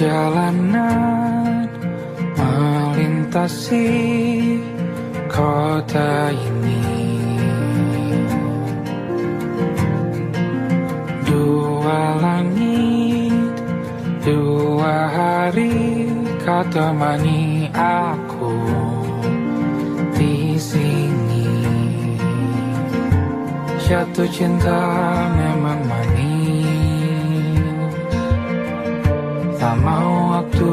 Perjalanan melintasi kota ini, dua langit, dua hari kau temani aku di sini. Jatuh cinta memang manis, tak mau waktu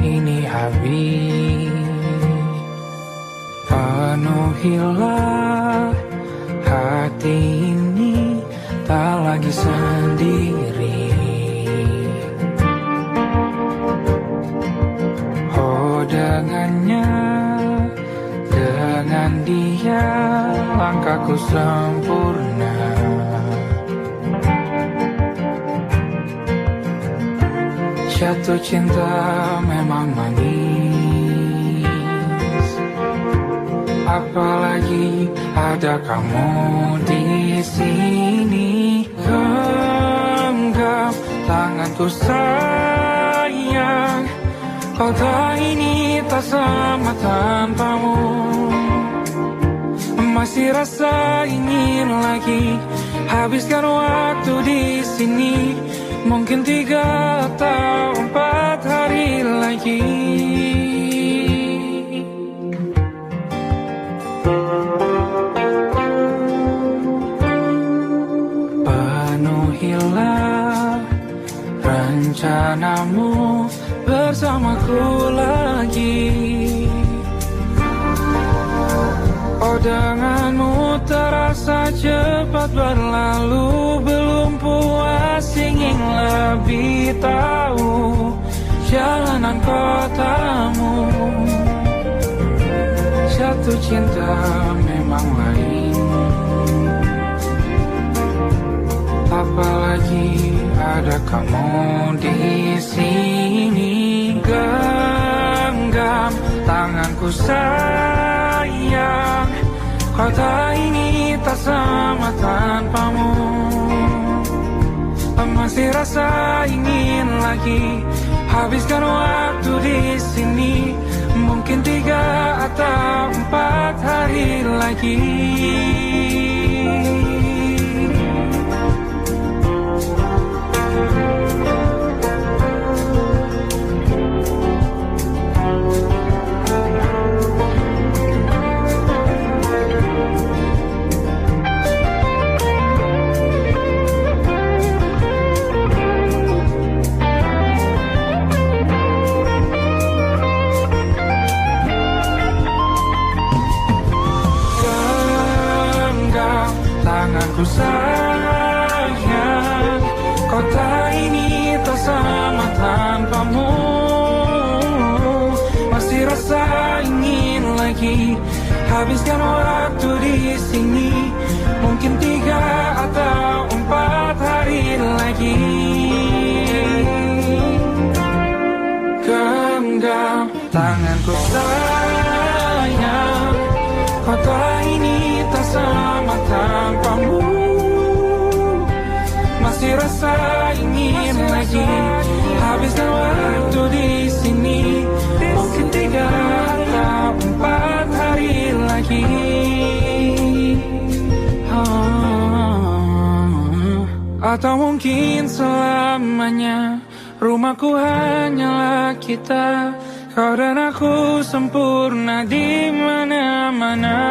ini habis. Penuhilah hati ini, tak lagi sendiri. Oh dengannya, dengan dia langkahku sempurna. Jatuh cinta memang manis, apalagi ada kamu di sini. Genggam tanganku sayang, kota ini tak sama tanpamu. Masih rasa ingin lagi habiskan waktu di sini. Mungkin 3 atau 4 hari lagi. Penuhilah rencanamu bersamaku lagi. Oh denganmu terasa cepat berlalu, belum puas ingin lebih tahu jalanan kotamu. Jatuh cinta memang lain, apalagi ada kamu di sini. Genggam tanganku sayang, kota ini tak sama tanpamu. Masih rasa ingin lagi habiskan waktu di sini. Mungkin 3 atau 4 hari lagi. Tanganku sayang, kota ini tak sama tanpamu. Masih rasa ingin lagi habiskan waktu di sini. Mungkin 3 atau 4 hari lagi. Genggam tanganku sayang, kota ini tak sama tanpamu. Masih rasa ingin lagi habiskan waktu di sini. Mungkin 3 atau 4 hari lagi. Atau mungkin selamanya. Rumahku hanyalah kita, kau dan aku sempurna di mana-mana.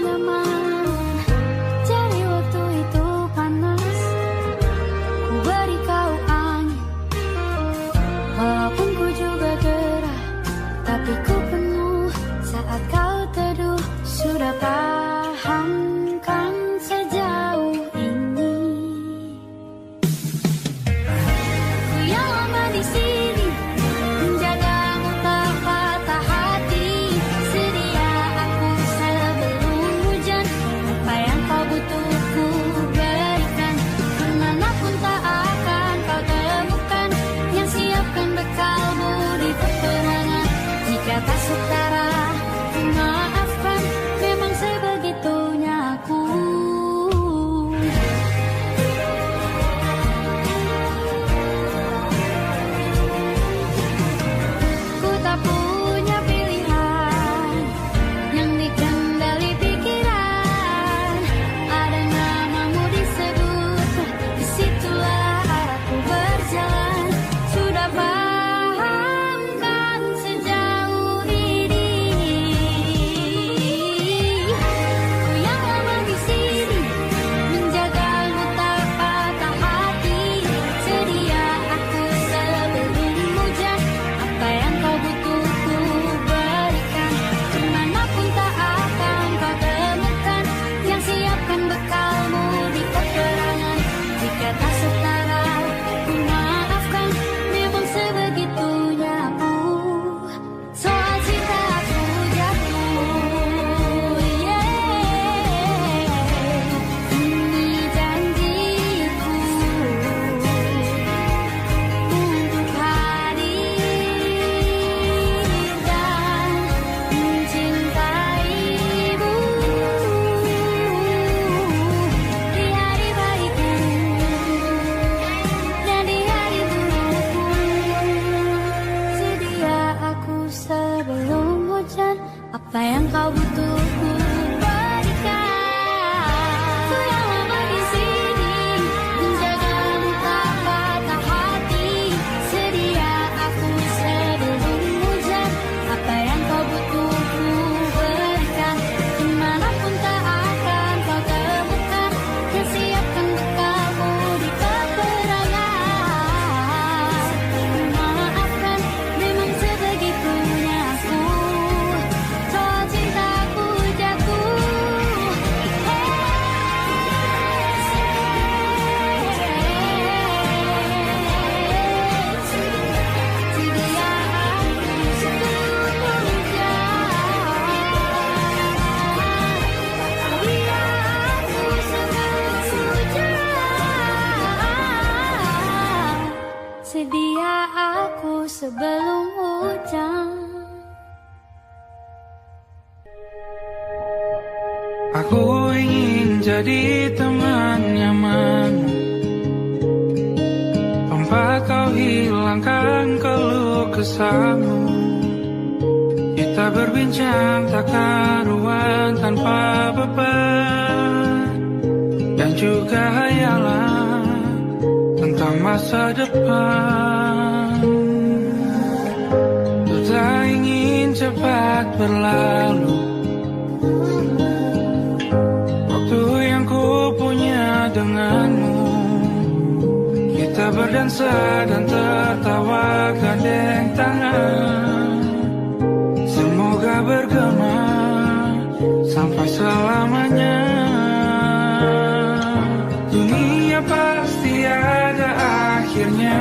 nyaman. Jadi waktu itu panas, ku beri kau angin. Walaupun ku juga gerah, tapi ku penuh saat kau teduh. Sudah paham kan sejauh ini. Ku yang lama di sini, menjagamu tak patah hati. Sedia aku sebelum hujan, apa yang kau butuh ku berikan. Kemanapun tak akan kau temukan, yang siapkan bekalmu di peperangan. Jika tak setara, ku maafkan, memang sebegitunya aku. Ku tak punya pilihan yang dikendali pikiran. Ada namamu disebut, disitulah arahku berjalan. Sudah paham kan sejauh ini. Ku yang lama di sini, menjagamu tak patah hati. Sedia aku sebelum hujan, apa yang kau butuh ku berikan. Kemanapun tak akan kau temukan, yang siapkan bekalmu di peperangan. Jika tak setara, ku maafkan, memang sebegitunya aku. Soal cinta aku jatuh, ini janjiku untuk hadir dan mencintaimu di hari baikku dan di hari burukku. Sedia aku sebelum hujan, apa yang kau butuh ku berikan. Ku yang lama di sini, menjagamu tak patah hati. Sedia aku sebelum hujan, apa yang kau butuh ku berikan. Kemanapun tak akan kau temukan, yang siapkan bekalmu di peperangan. Maafkan, memang sebegitunya aku. Soal cintaku jatuh, sedia aku sebelum hujan. Sedia aku sebelum hujan. Aku ingin jadi teman nyaman, tempat kau hilangkan keluh kesahmu. Kita berbincang tak karuan tanpa beban, dan juga hayalan tentang masa depan. Ku tak ingin cepat berlalu, waktu yang ku punya denganmu. Kita berdansa dan tertawa gandeng tangan. Semoga bergema sampai selamanya. Dunia pasti ada akhirnya,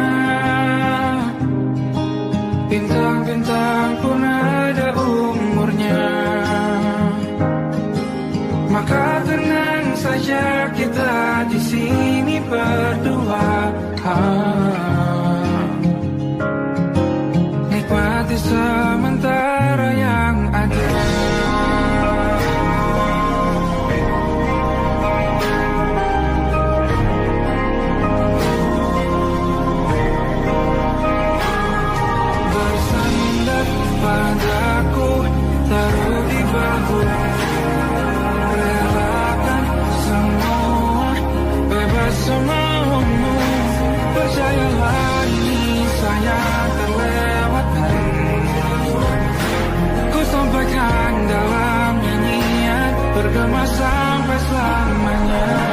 bintang-bintang pun ada umurnya. Maka tenang saja kita di sini berdua. Nikmati sementara yang ada. Bersandar padaku, taruh di bahu. Relakan semua, bebas semaumu. Percayalah sampai selamanya.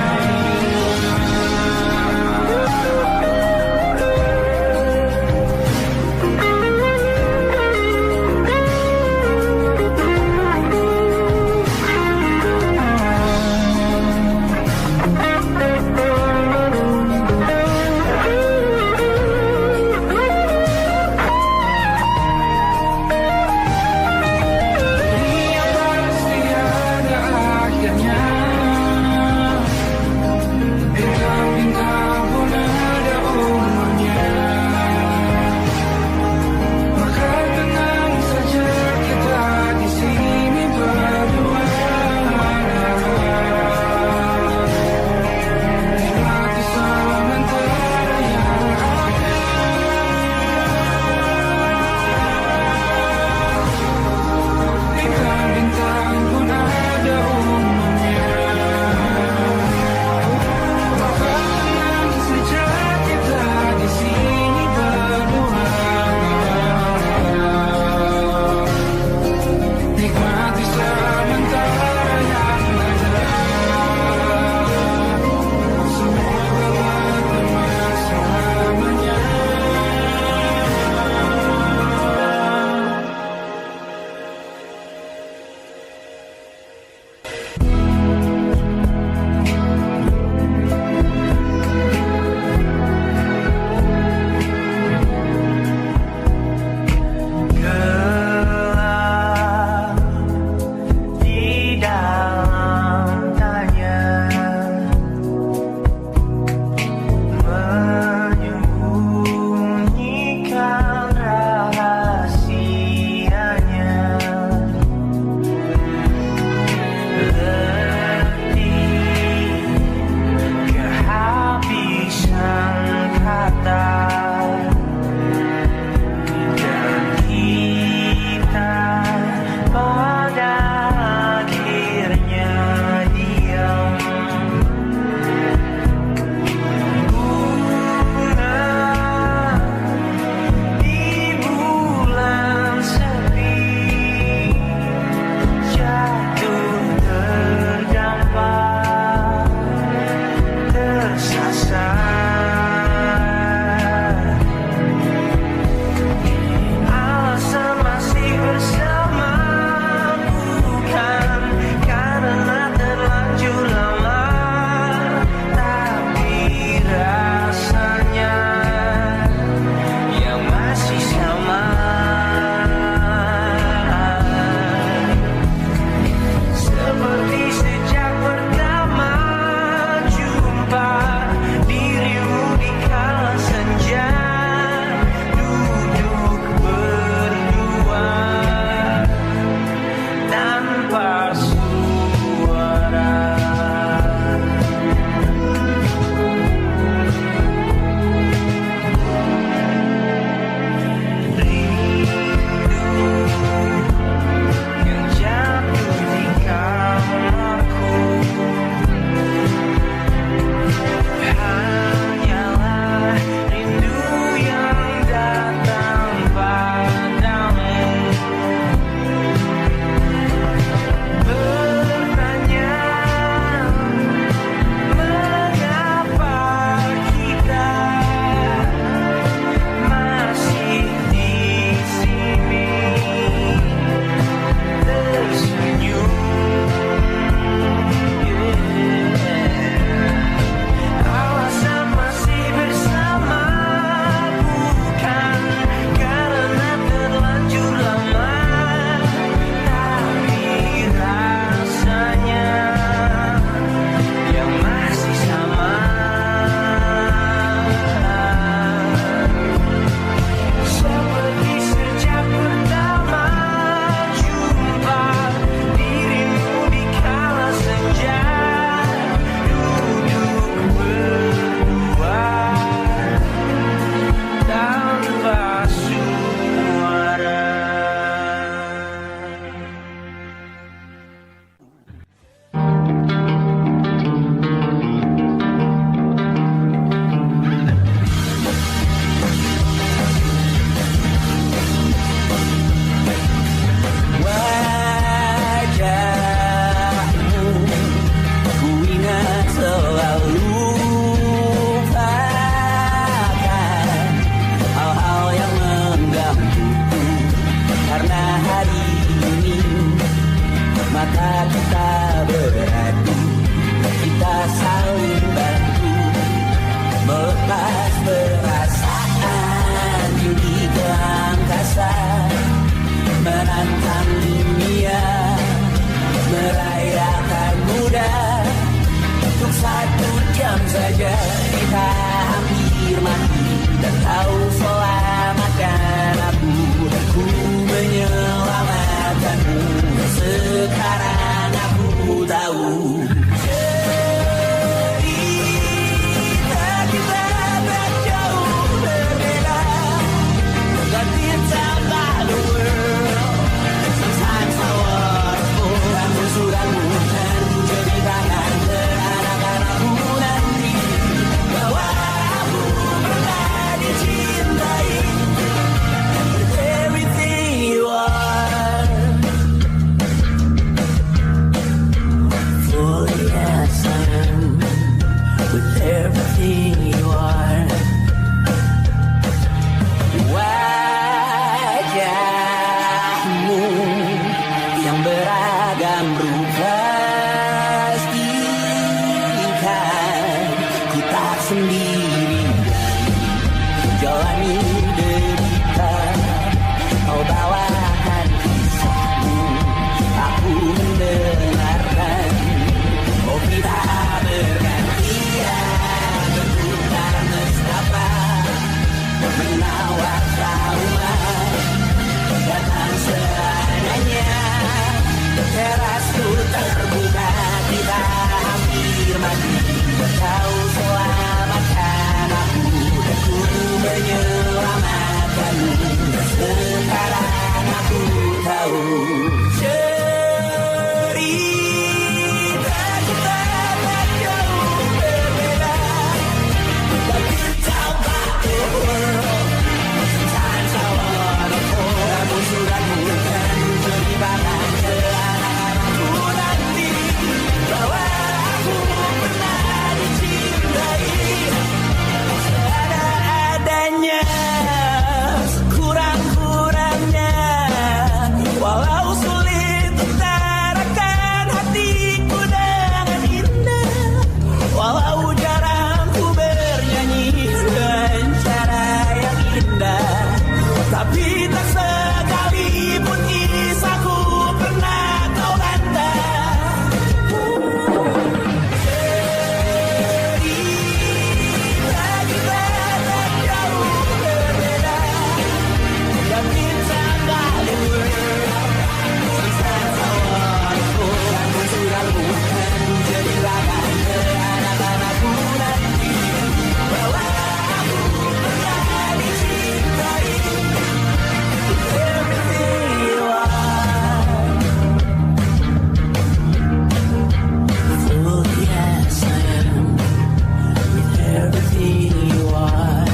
sendirian jalani derita. Kau bawakan kisahmu, aku mendengarkan. Oh kita bergantian bertukar nestapa, menawar trauma datang seadanya. Terasku terbuka, kita hampir mati. Kau selamatkan aku dan ku menyelamatkanmu. Sekarang aku tahu cerita kita tak jauh berbeda. But you talk about the world, sometimes I wanna fall. Namun sudah bukan ceritakan ke anak-anakku nanti bahwa aku pernah dicintai seadanya, kurang-kurangnya. Walau sulit utarakan hatiku dengan indah, walau jarang ku bernyanyi dengan cara yang indah, tapi tak sekalipun kisahku pernah kau bantah. Cerita kita tak jauh berbeda, but it's about the world. Sometimes I wanna fall. Namun sudah bukan ceritakan ke anak-anakku nanti bahwa aku pernah dicintai. Everything you are, full yes I am, with everything you are.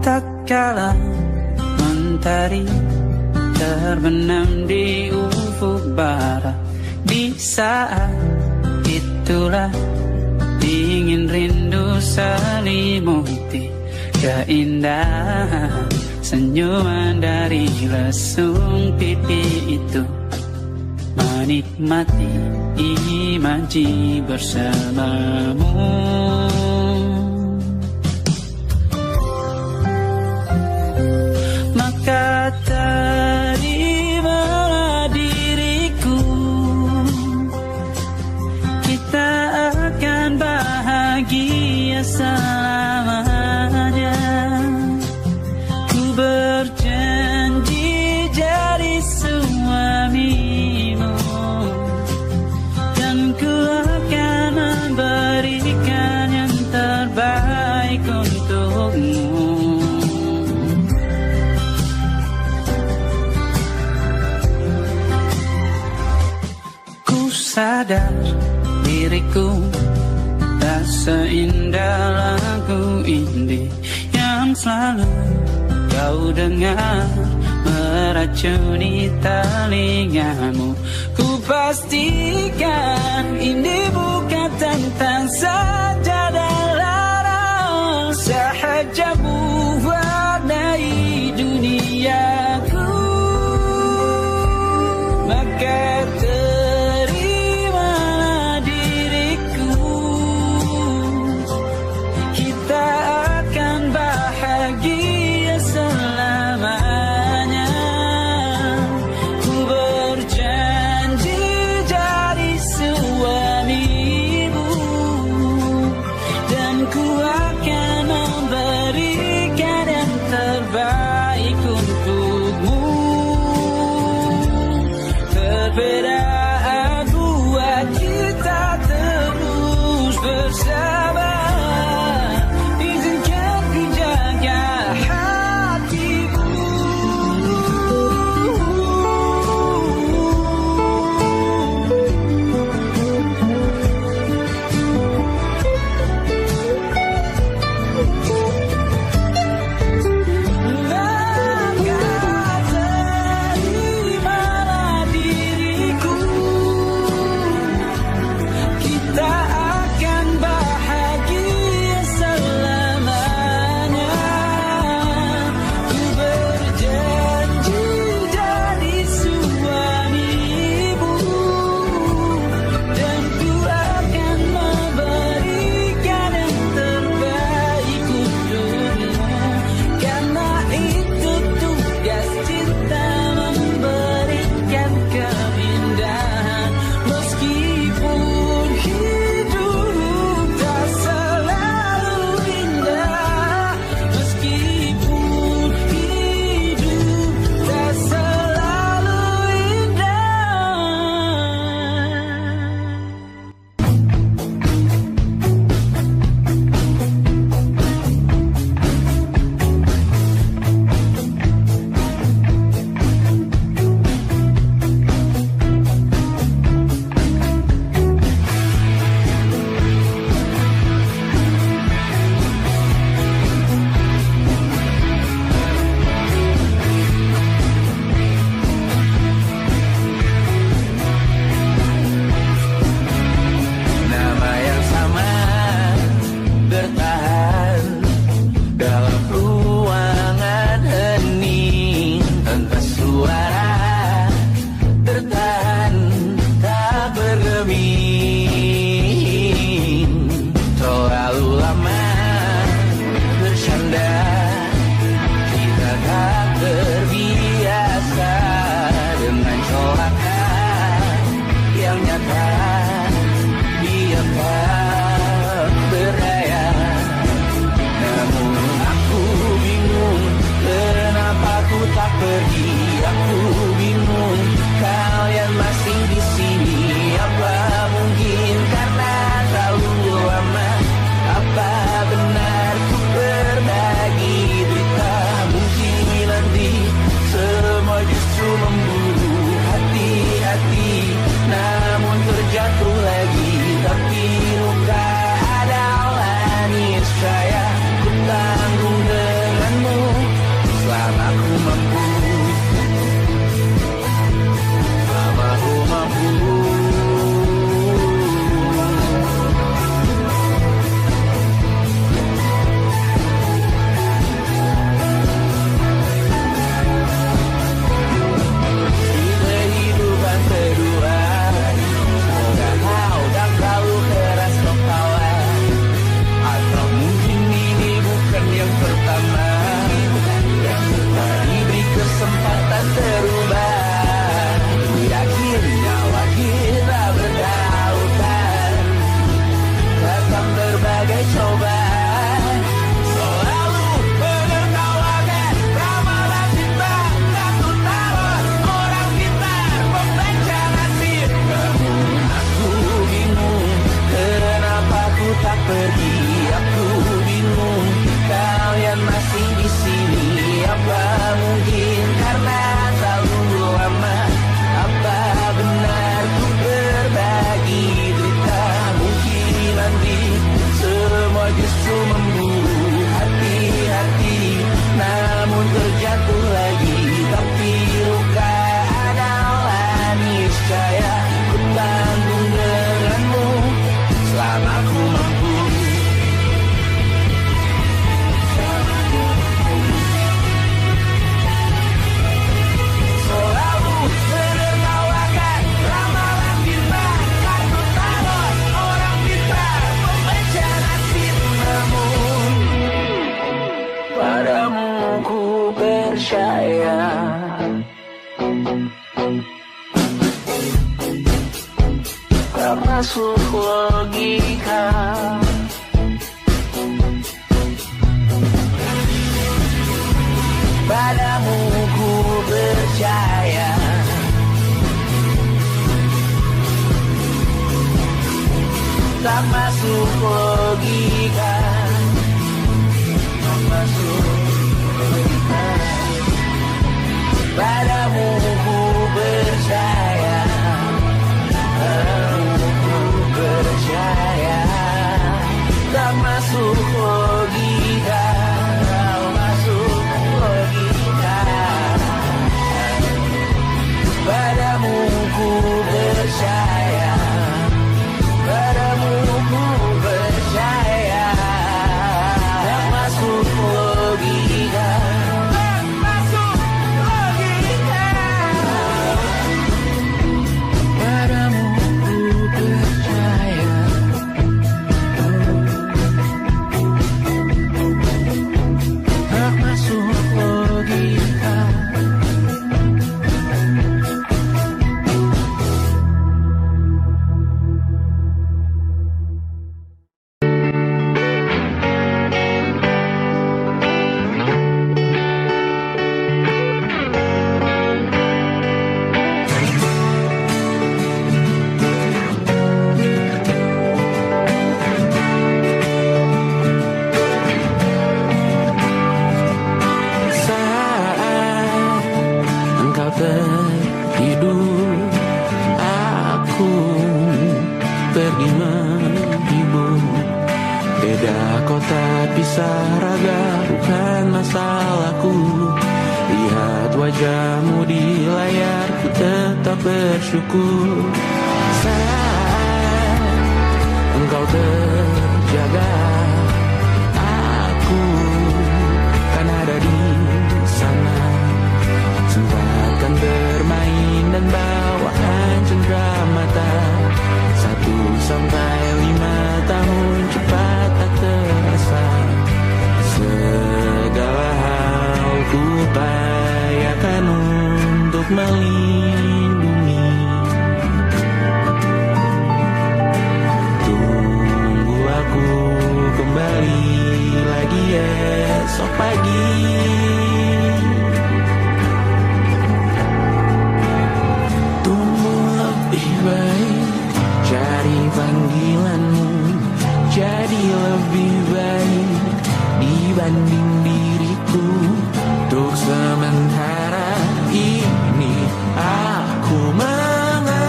Tak kala mentari terbenam di ufuk barat, di saat itulah dingin rindu selimuti keindahan senyuman dari lesung pipi itu. Menikmati imaji bersamamu. Maka terimalah diriku, kita akan bahagia selamanya. Ku berjanji jadi suamimu, dan ku akan memberikan yang terbaik untukmu. Sadar diriku tak seindah lagu indie yang selalu kau dengar meracuni telingamu. Ku pastikan ini bukan tentang sajadah larang, sahajamu warnai duniaku. Maka perbedaan buat kita terus bersama. Izinkan ku jaga hatimu. Terimalah diriku, kita tak masuk logika. Padamu ku percaya, tak masuk logika, tak masuk logika. Padamu ku percaya, padamu ku percaya, tak masuk logika, tak masuk logika. Padamu ku percaya, padamu ku percaya, tak masuk logika, tak masuk logika. Padamu ku percaya, tak masuk logika. Tertidur, aku pergi menghibur. Beda kota pisah raga bukan masalahku. Lihat wajahmu di layar, ku tetap bersyukur. Saat engkau terjaga, aku kan ada di sana. Sempatkan bermain dan bawaan cenderamata. 1 sampai 5 tahun cepat tak terasa. Segala hal ku upayakan untuk melindungi. Tunggu aku kembali lagi esok pagi. Cari panggilanmu jadi lebih baik dibanding diriku. Untuk sementara ini aku mengembara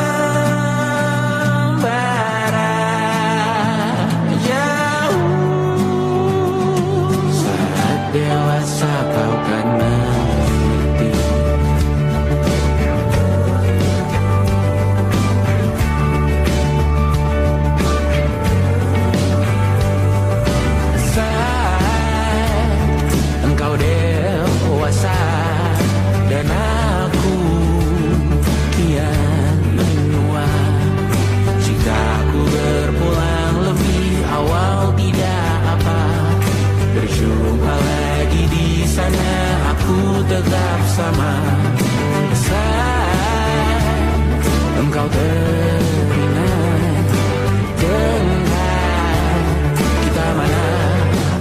jauh. Saat dewasa kau kan mengerti. Dan aku kian menua. Jika aku berpulang lebih awal tidak apa. Berjumpa lagi di sana, aku tetap sama. Saat engkau teringat dengan kita mana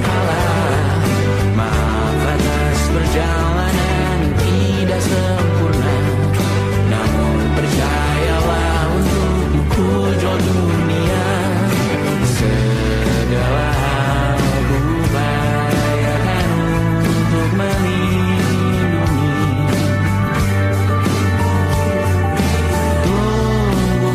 kalah. Maaf atas perjalanan tidak sempurna, namun percayalah untukmu ku jual dunia. Segala hal ku upayakan untuk melindungi. Tunggu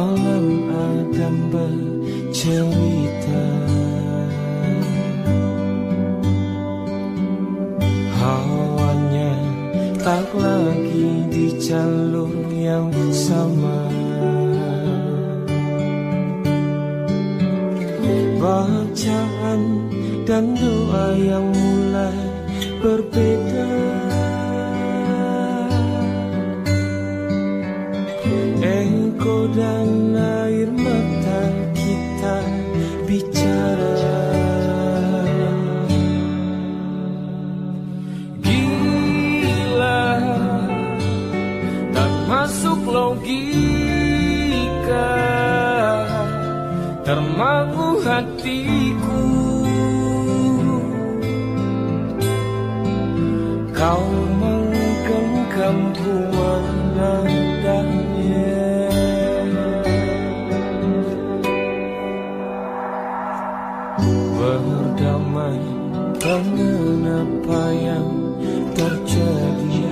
malam Adam bercerita. Hawanya tak lagi di jalur yang sama. Bacaan dan doa yang mulai berbeda. Engkau dan air mata kita bicara. Gila, tak masuk logika, termangu hatiku. Kau menggenggamku menandanya. Berdamai dengan apa yang terjadi.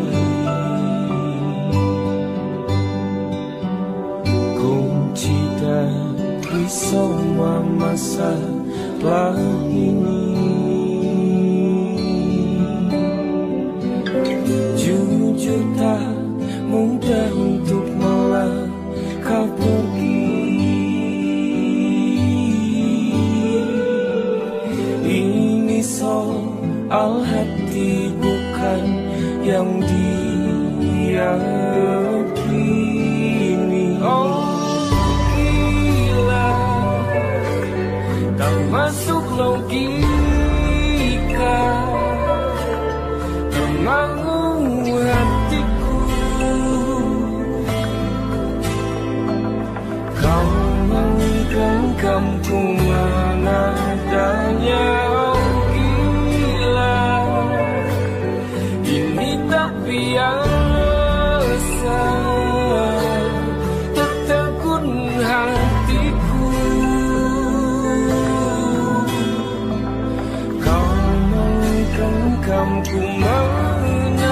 Kunci dari semua masalah ini. Jujur tak mudah untuk melangkah pergi. Ini soal hati bukan yang diyakini. Oh gila, tak masuk logika, termangu hatiku. Kau menggenggamku menadanya. Oh gila, ini tak biasa, tertegun hatiku. Kau menggenggamku menadanya.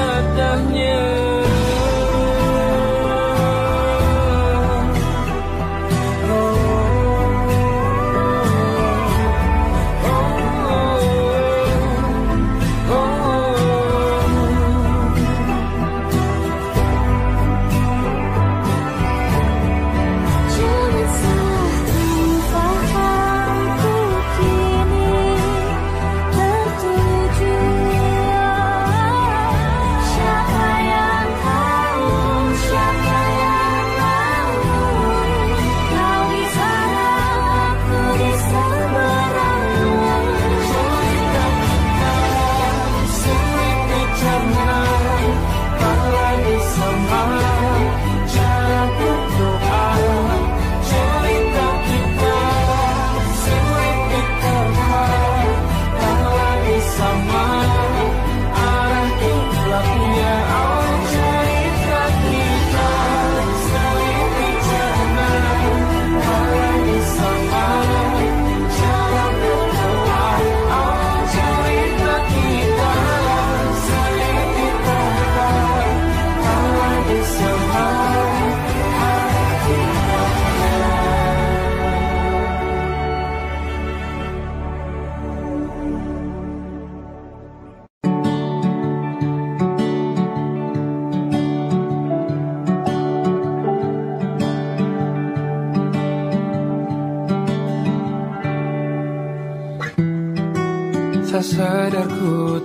Tak sadar ku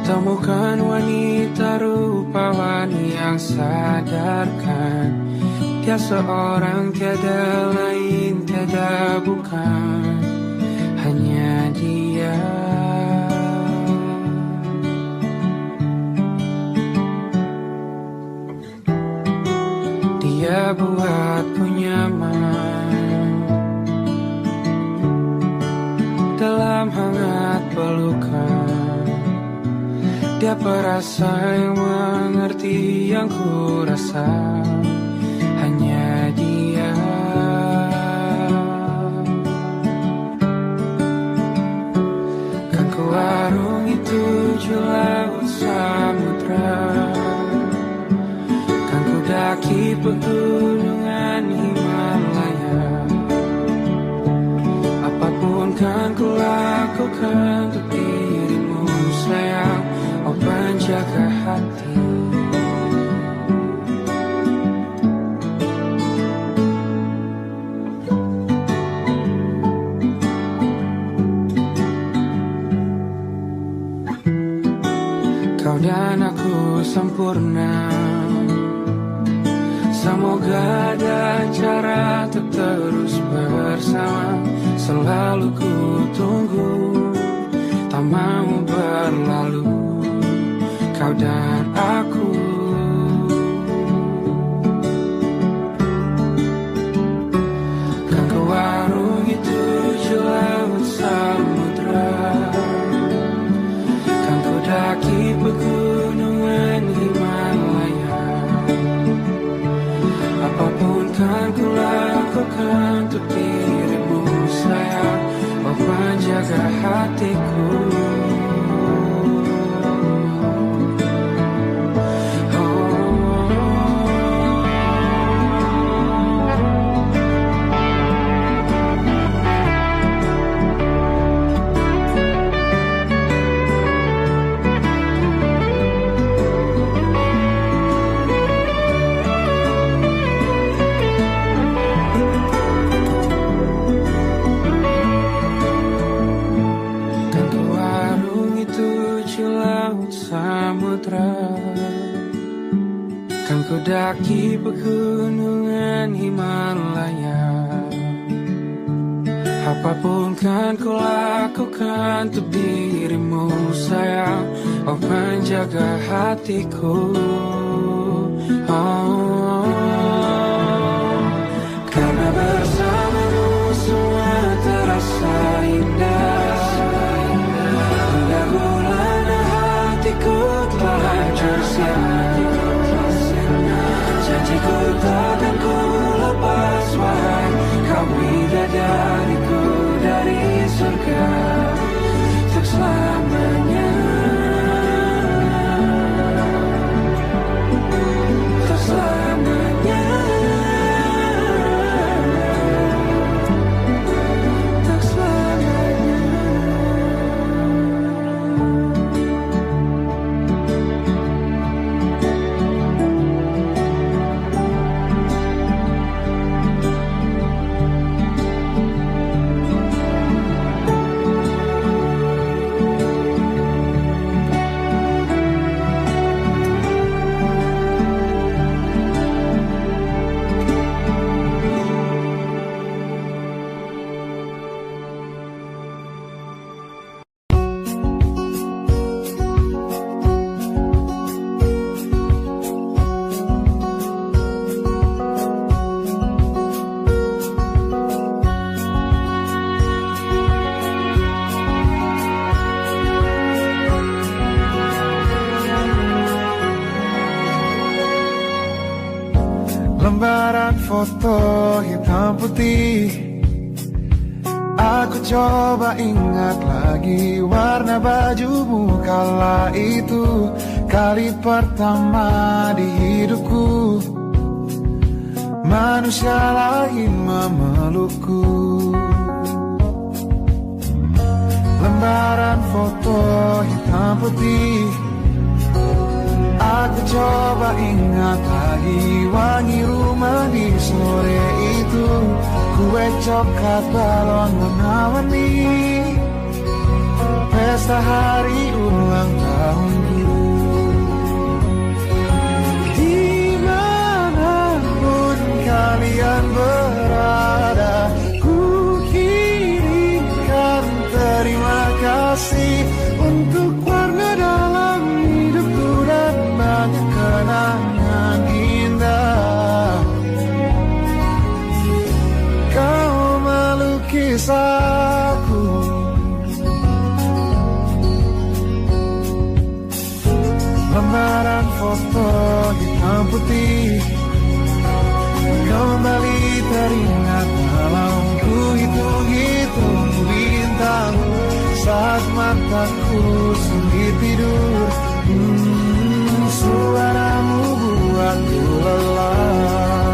temukan wanita rupawan yang sadarkan dia seorang, tiada lain, tiada bukan, hanya dia. Dia buatku nyaman dalam hangat pelukan. Dia perasa yang mengerti yang ku rasa, hanya dia. Kan ku arungi 7 laut samudra, kan ku daki pegunungan Himalaya. Apapun kan ku lakukan untuk dirimu sayang, oh penjaga hati. Kau dan aku sempurna, semoga ada cara untuk terus bersama. Selalu ku tunggu, tak mau berlalu, kau dan aku. Kan ke warung itu laut samudra, kan ku daki pegunungan Himalaya. Apapun kan ku lakukan untuk dirimu sayang, oh penjaga hatiku. Kan ku daki pegunungan Himalaya. Apapun kan ku lakukan untuk dirimu sayang, oh penjaga hatiku. Oh, karena bersamamu semua terasa indah. Hingga gulana hatiku telah hancur sia-sia. Janjiku takkan ku lepas, wahai kau bidadariku dari surga untuk selamanya, untuk selamanya, untuk selamanya. Lembaran foto hitam putih, aku coba ingat lagi warna bajumu kala itu. Kali pertama di hidupku, manusia lain memelukku. Lembaran foto hitam putih, aku coba ingat lagi wangi rumah di sore itu. Kue coklat balon warna-warni, pesta hari ulang tahunku. Dimanapun kalian berada, ku kirimkan terima kasih untuk warna dalam hidupku dan banyak kenangan indah. Kau melukis aku, lembaran foto hitam putih kembali teringat dalam ku hitung-hitung bintang saat mataku sulit tidur. Suaramu buatku lelah.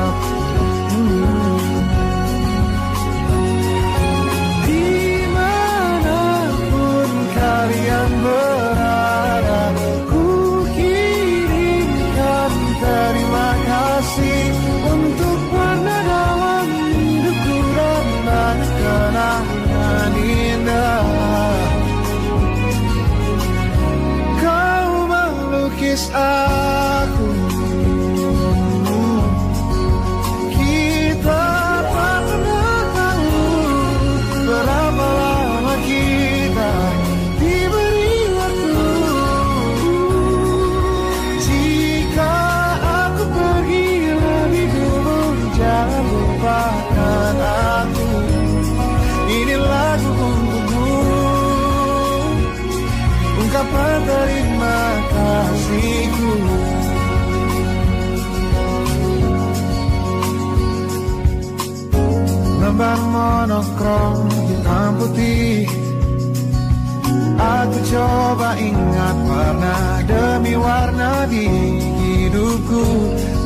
kasih untuk warna dalam hidupku dan banyak kenangan indah. Kau melukis aku, kita tak pernah tahu berapa lama kita diberi waktu. Jika aku pergi lebih dulu, jangan lupakan aku. Ini lagu untukmu, ungkapan terima kasihku. Lembar monokrom hitam putih, aku coba ingat warna demi warna di hidupku.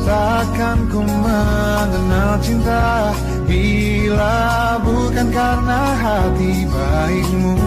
Takkan ku mengenal cinta bila bukan karena hati baikmu.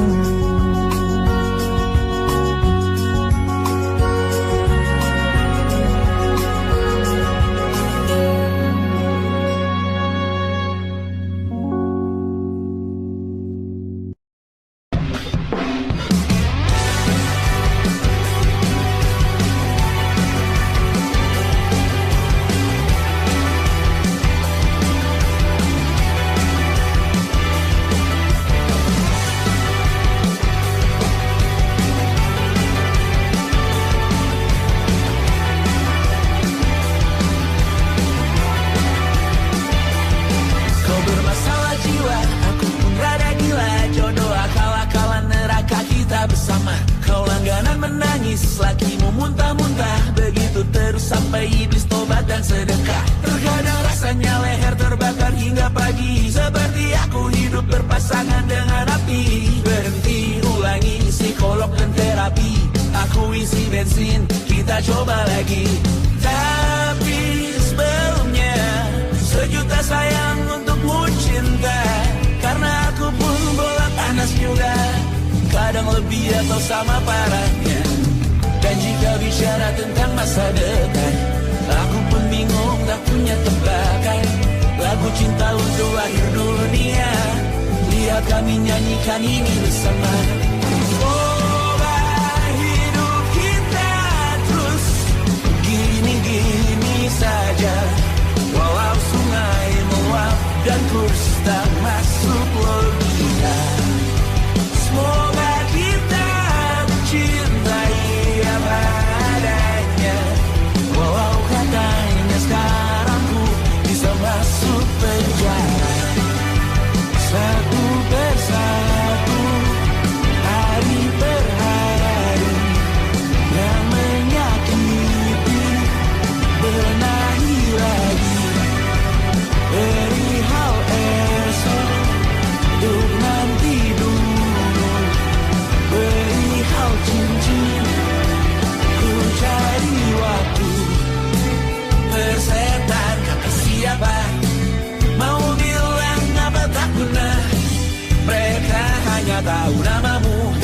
Tahu namamu,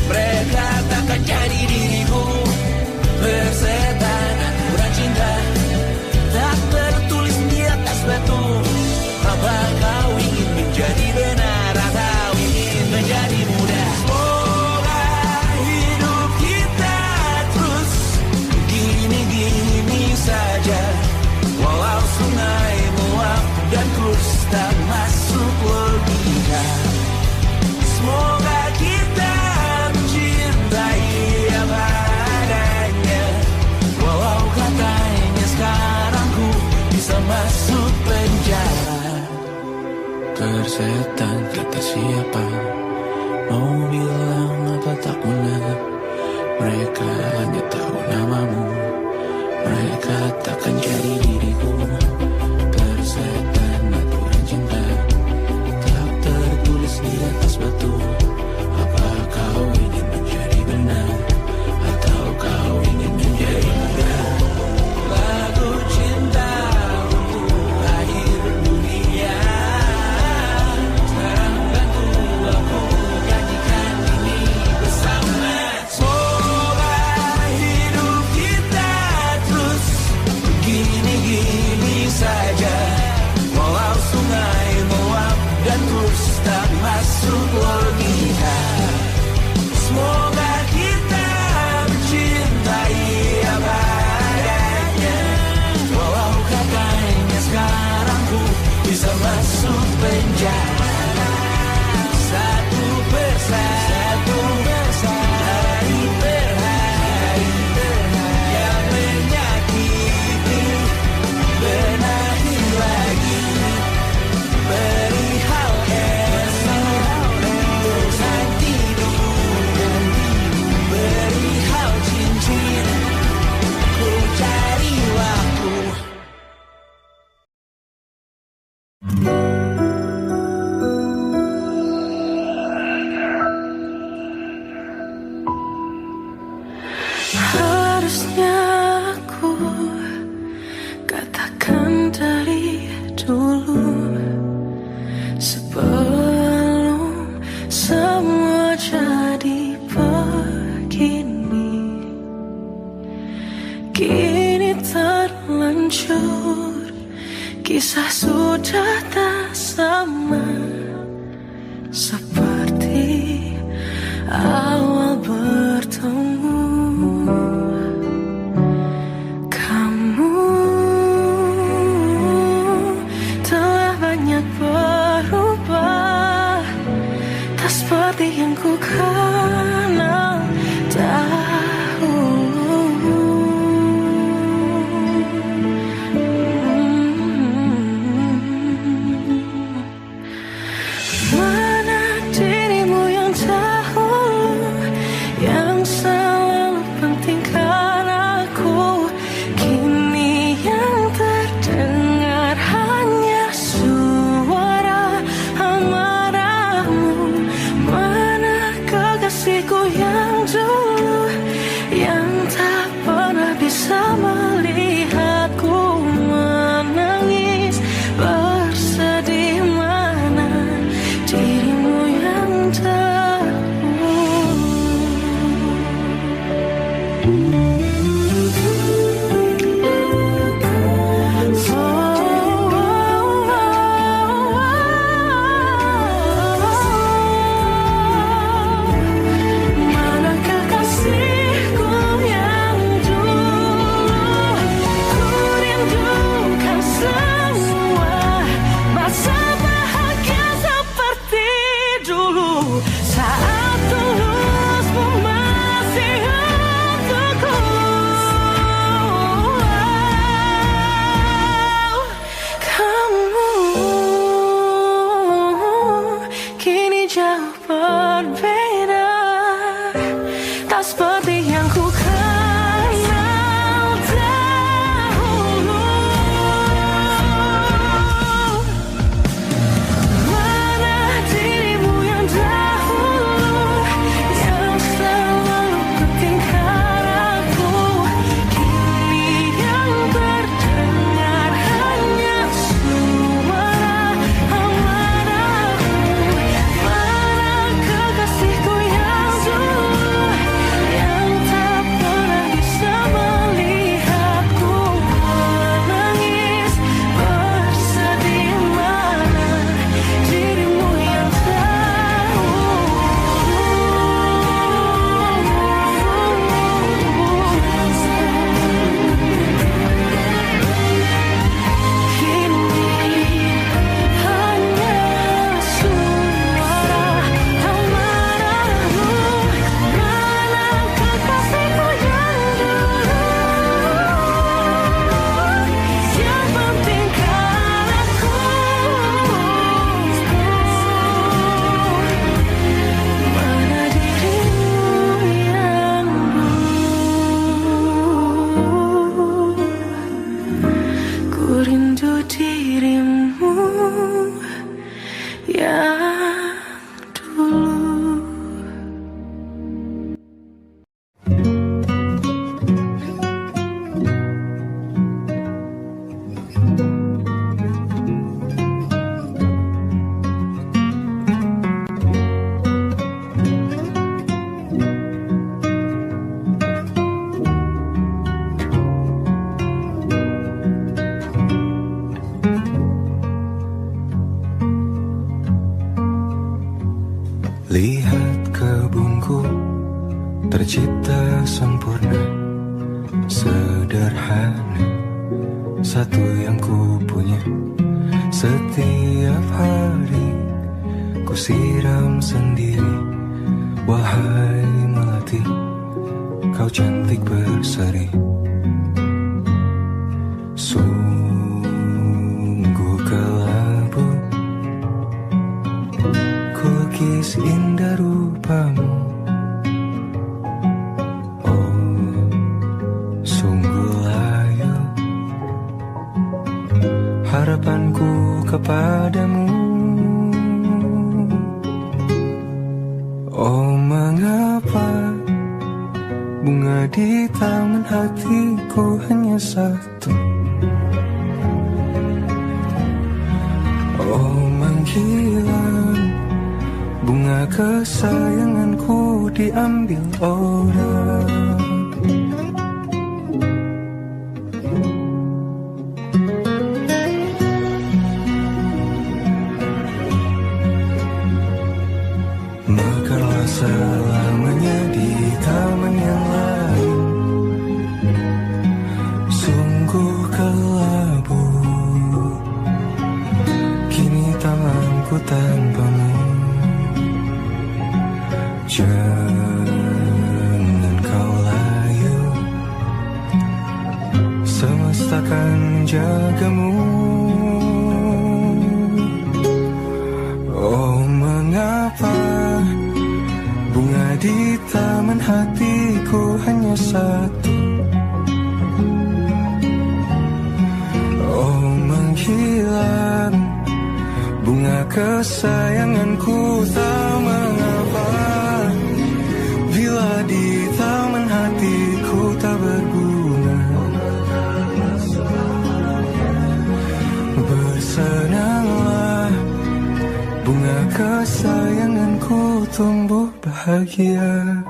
mereka takkan jadi diriku. Persetan aturan cinta tak tertulis di atas batu. Apa kau ingin menjadi benar atau ingin menjadi muda? Semoga hidup kita terus gini-gini saja. Walau sungai meluap dan kurs tak masuk logika. Semoga kita mencintai apa adanya. Walau katanya sekarang ku bisa masuk penjara. Persetan kata siapa, mau bilang apa tak guna. Mereka hanya tahu namamu, mereka takkan jadi diriku. Persetan aturan cinta tak tertulis di atas batu. Apa kau ingin menjadi benar atau kau ingin menjadi muda? Lagu cinta untuk akhir dunia. Sekarang bantu aku nyanyikan ini bersama. Semoga hidup kita terus gini-gini berteman dari dulu, sebelum semua jadi begini. Kini terlanjur, kisah sudah tak sama seperti awal bertemu. Kamu telah banyak berubah, tak seperti yang ku kenal dahulu. Mana dirimu yang dahulu, yang selalu pentingkan aku. Kini yang terdengar hanya suara amarahmu. Mana kekasihku yang dulu, yang tak pernah bisa melihatku menangis bersedih. Mana dirimu yang dahulu. Mana kekasihku yang dulu, ku rindukan semua masa bahagia seperti dulu, saat tulusmu masih untukku. Kamu kini jauh berbeda, tak seperti yang ku kenal dahulu. Mana dirimu yang dahulu, yang selalu pentingkan aku. Kini yang terdengar hanya suara amarahmu. Mana kekasihku yang dulu, yang tak pernah bisa melihatku menangis bersedih. Mana dirimu yang kini hanya suara amarahmu. Mana kekasihku yang dulu, yang pentingkan aku. Mana dirimu yang dulu, ku rindu dirimu yang dulu. Lihat kebunku tercipta sempurna, sederhana, satu yang ku punya. Setiap hari ku siram sendiri. Wahai melati, kau cantik berseri. Sungguh kelabu kulukis indah rupamu. Oh, sungguh layu harapanku kepadamu. Oh, mengapa bunga di tangan hatiku hanya satu? menghilang, bunga kesayanganku diambil orang. Mekarlah selamanya di taman yang lain, sungguh kelabu kini tamanku tanpamu. Jangan kau layu, semesta akan menjagamu. Oh, mengapa bunga di taman hatiku hanya satu? Oh, menghilang bunga kesayanganku, tak mengapa bila di taman hatiku tak berbunga. Bersenanglah, bunga kesayanganku tumbuh bahagia.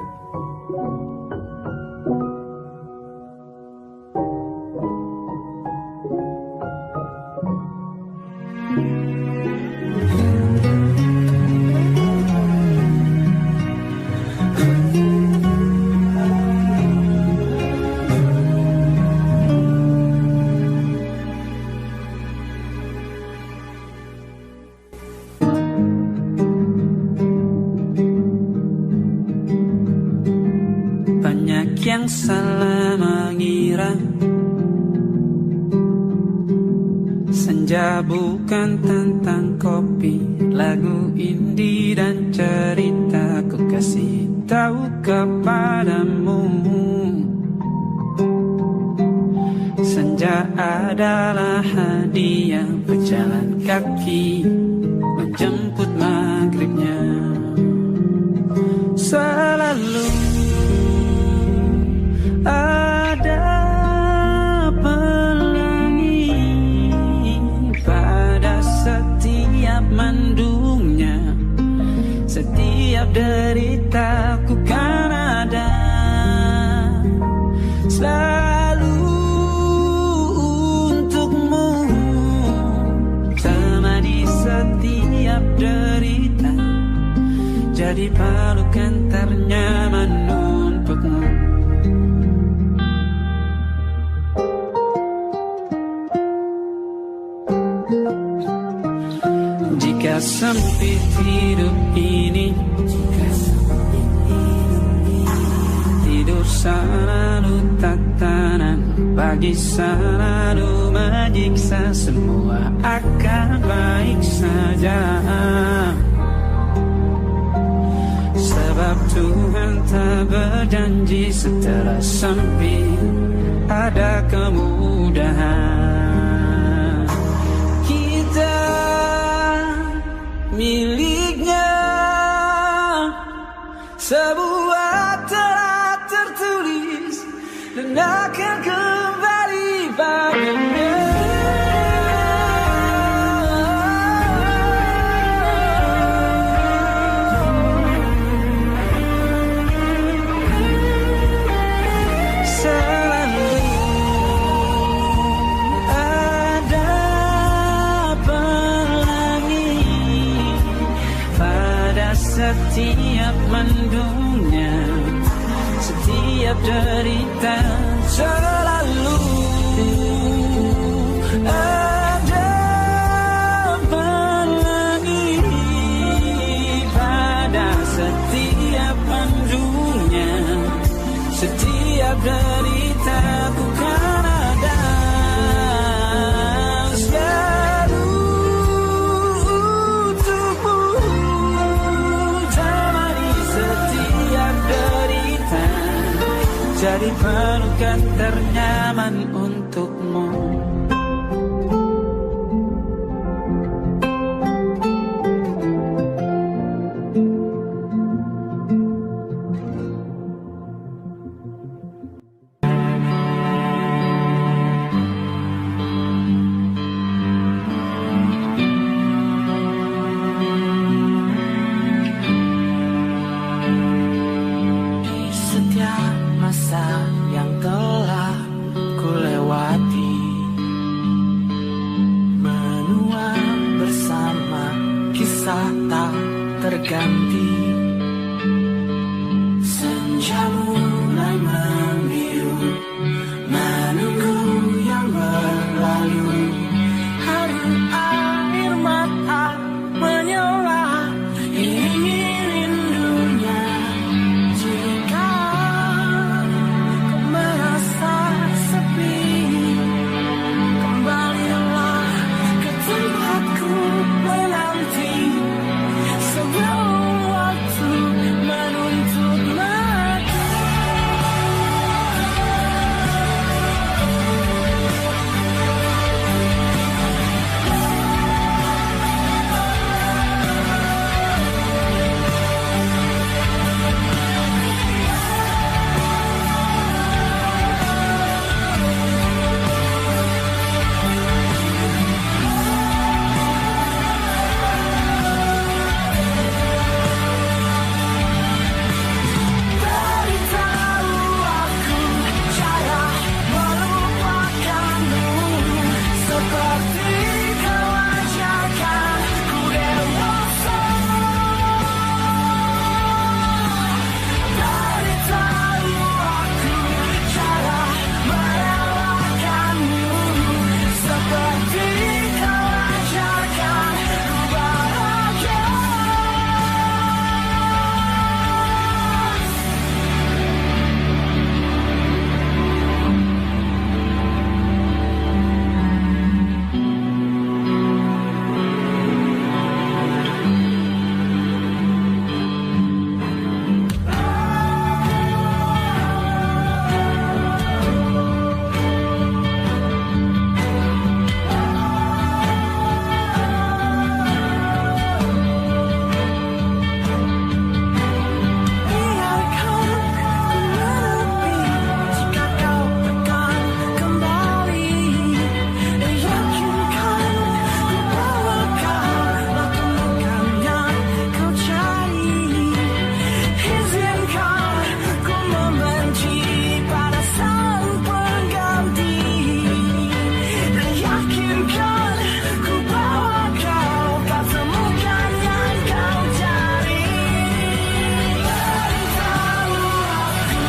Yang salah mengira senja bukan tentang kopi, lagu indie dan cerita ku kasih tahu kepadamu. Senja adalah hadiah pejalan kaki menjemput maghribnya. Selalu ada pelangi pada setiap mendungnya, setiap deritaku kan ada selalu untukmu, temani setiap derita, jadi pelukan ternyaman untukmu. Jika sempit hidup ini, tidur selalu tatanan, pagi selalu menyiksa, semua akan baik saja. Sebab Tuhan tak berjanji setelah sempit ada kemudahan. Kita miliknya sebuah telah tertulis dan akan kembali padanya. Setiap mendungnya, setiap derita, selalu ada pelangi pada setiap mendungnya, setiap derita bukan ada selalu untukmu. Jadi pelukan ternyaman untukmu. berganti. Senja mulai membiru, menunggu yang berlalu. Hari air mata menyerah, ini rindunya. Jika kau merasa sepi, kembalilah ke tempatku menanti. Sebelum waktu menuntut mati. Beritahu aku cara melupakanmu, seperti kau ajarkan ku dewasa. Beritahu aku cara merelakanmu, seperti kau ajarkan ku bahagia. Biarkan ku menepi jika kau akan kembali. Yakinkan ku bahwa kau lakukan yang kau cari. Izinkan ku membenci pada sang pengganti. Yakinkan ku bahwa kau temukan yang kau cari. Beritahu aku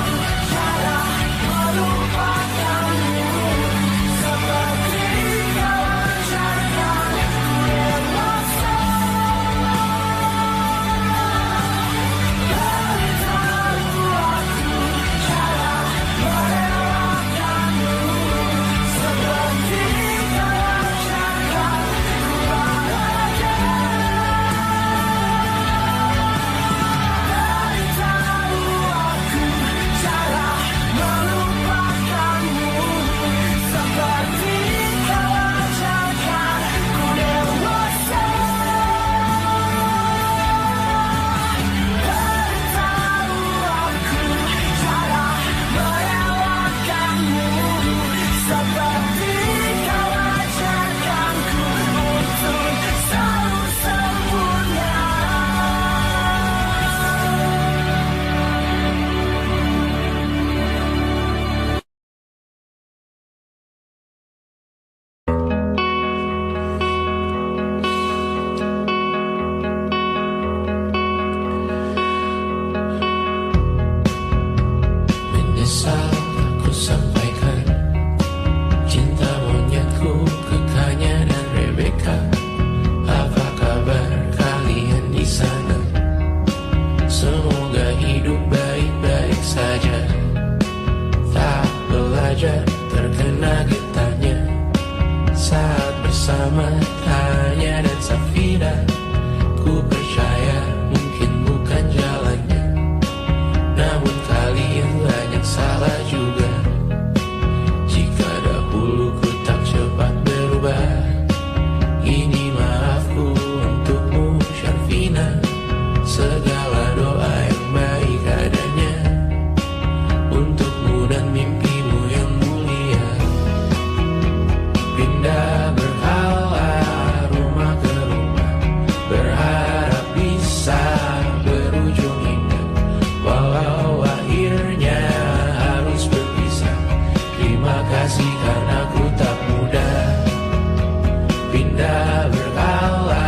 cara melupakanmu, seperti kau ajarkan ku dewasa. Beritahu aku cara merelakanmu, seperti kau ajarkan ku bahagia. Beritahu aku cara melupakanmu, seperti kau ajarkan ku dewasa. Beritahu aku cara merelakanmu, seperti kau ajarkan ku untuk selalu sempurna. Menyesal aku sampaikan cinta monyetku ke Kanya dan Rebecca. Apa kabar kalian di sana? Semoga hidup baik-baik saja. Tak belajar terkena getahnya saat bersama Tanya dan Safira. Ku percaya mungkin bukan jalannya, namun kalian banyak salah juga. Jika dahulu ku tak cepat berubah, ini maafku untukmu Syarfina. Segala doa yang baik adanya untukmu dan mimpimu yang mulia. Pindah berhala rumah ke rumah, berharap bisa berujung indah. Walau akhirnya harus berpisah, terima kasih karena ku tak mudah. Pindah berhala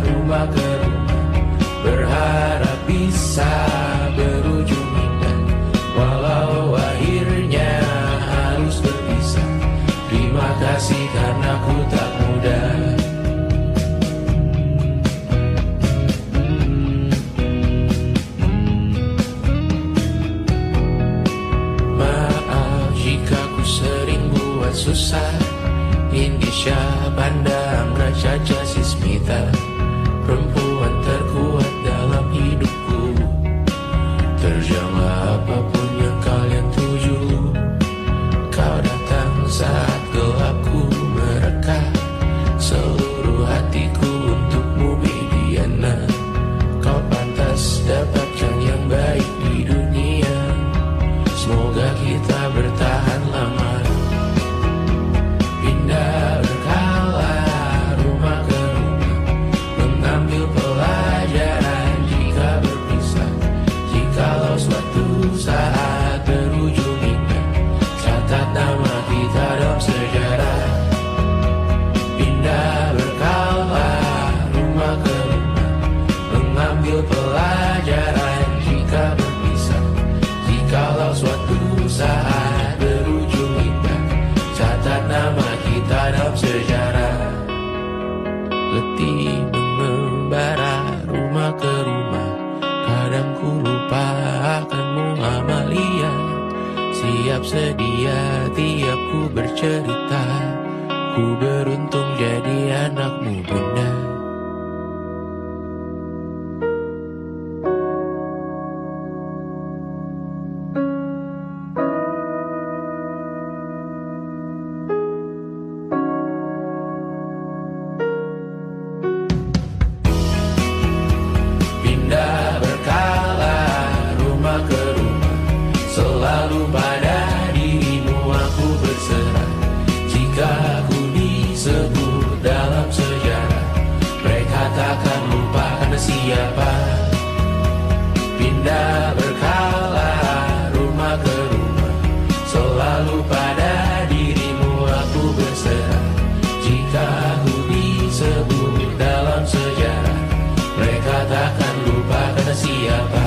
rumah ke rumah, berharap seluruh hatiku untukmu Mediana. Kau pantas dapatkan yang baik di dunia. Semoga kita bertahan lama. Pindah berkala rumah ke rumah, mengambil pelajaran jika berpisah. Jikalau suatu saat berujung indah, catat nama kita dalam sejarah. Pindah berkala rumah ke rumah, mengambil pelajaran jika berpisah. Jikalau suatu saat berujung indah, catat nama kita dalam sejarah. Letih mengembara rumah ke rumah, kadang ku lupa akanmu Amalia. Siap sedia tiap ku bercerita, ku beruntung jadi anakmu Bunda. Pindah berkala rumah ke rumah, selalu pada dirimu aku berserah. Jika aku disebut dalam sejarah, mereka takkan lupa karena siapa. Pindah berkala rumah ke rumah, selalu pada dirimu aku berserah. Jika aku disebut dalam sejarah, mereka takkan lupa karena siapa.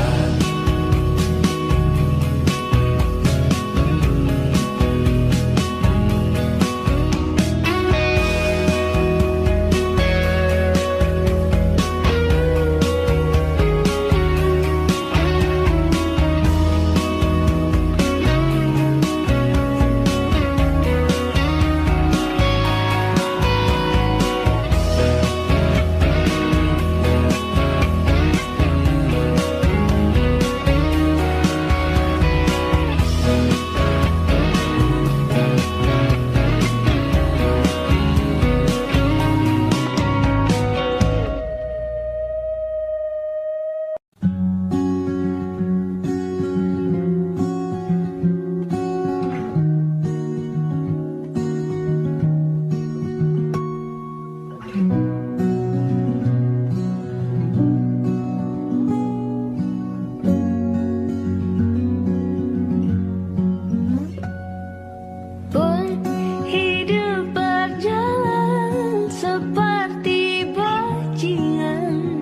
Pun hidup berjalan seperti bajingan,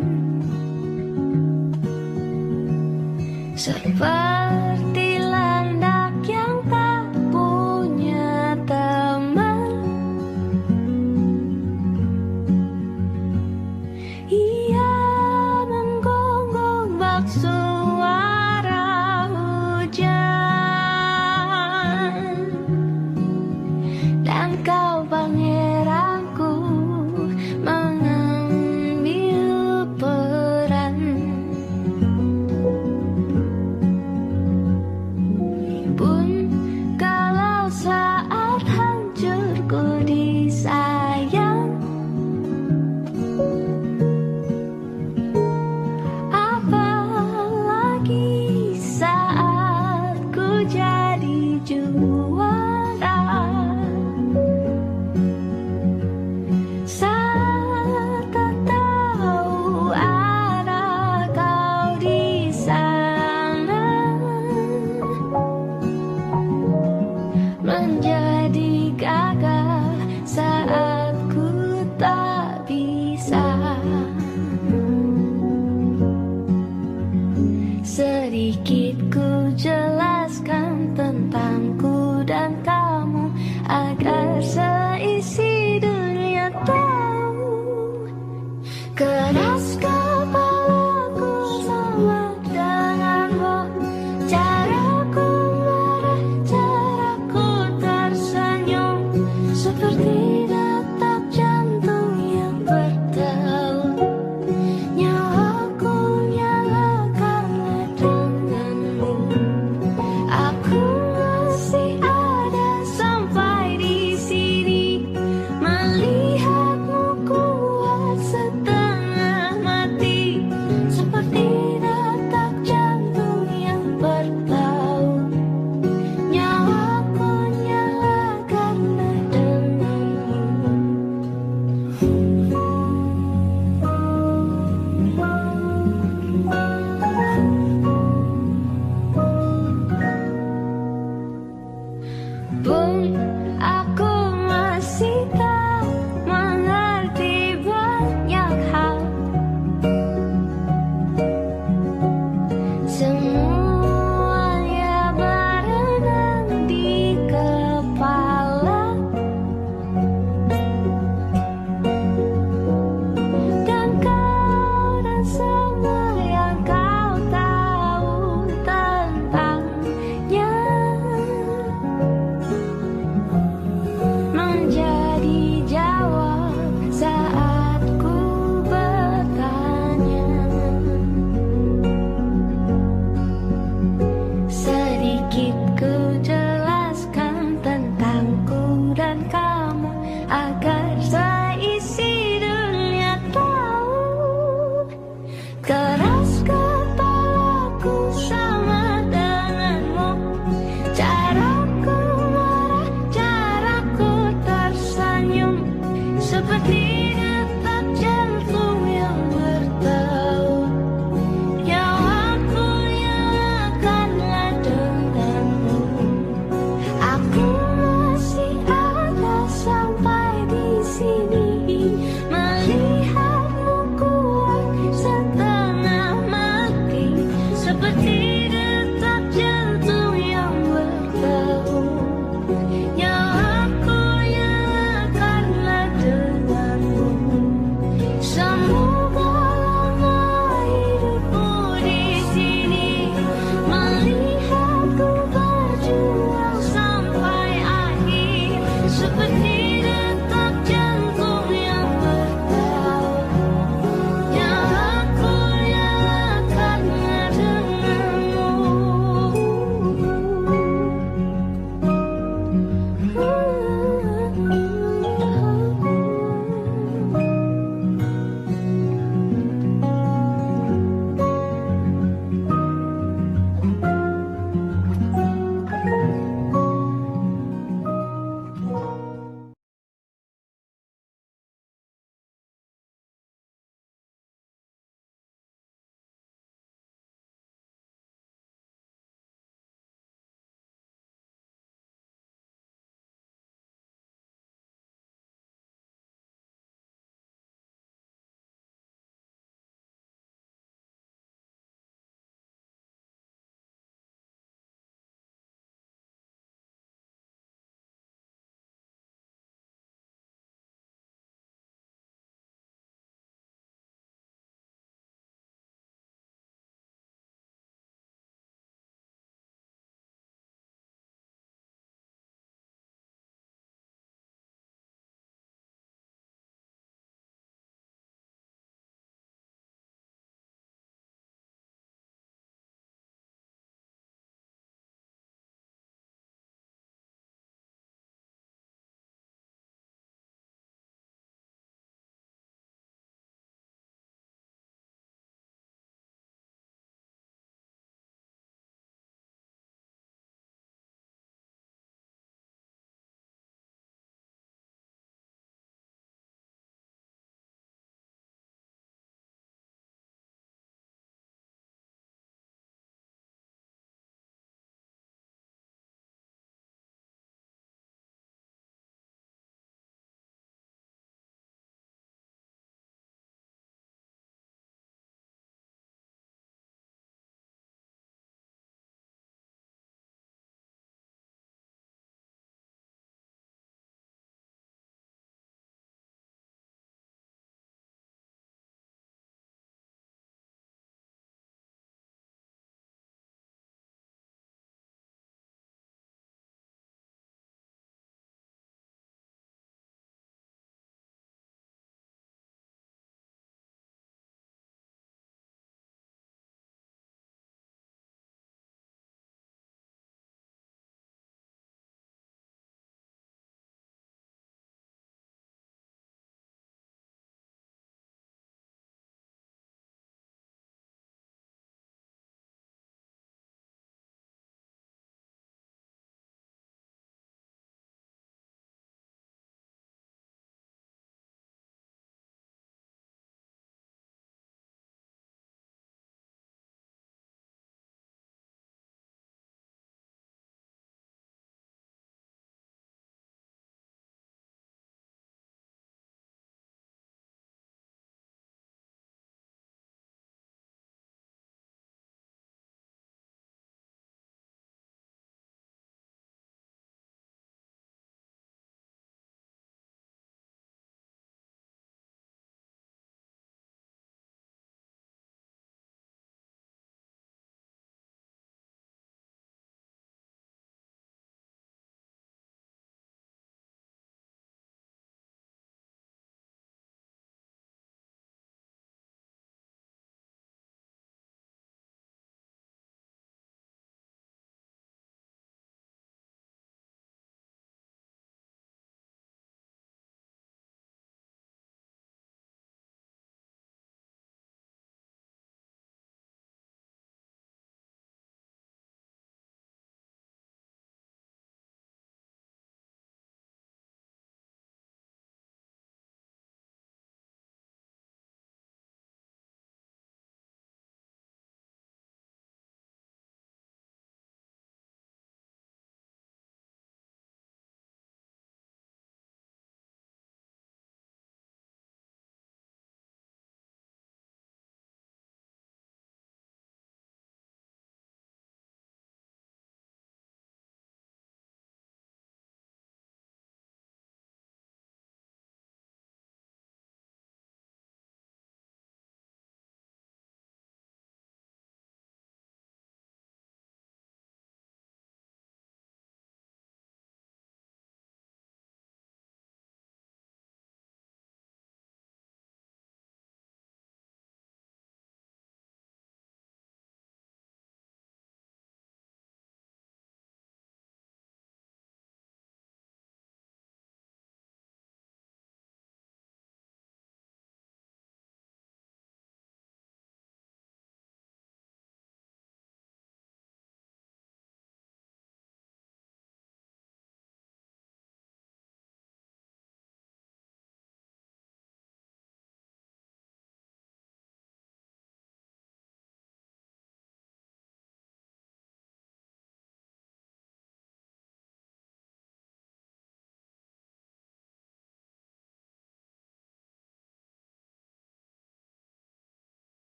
serba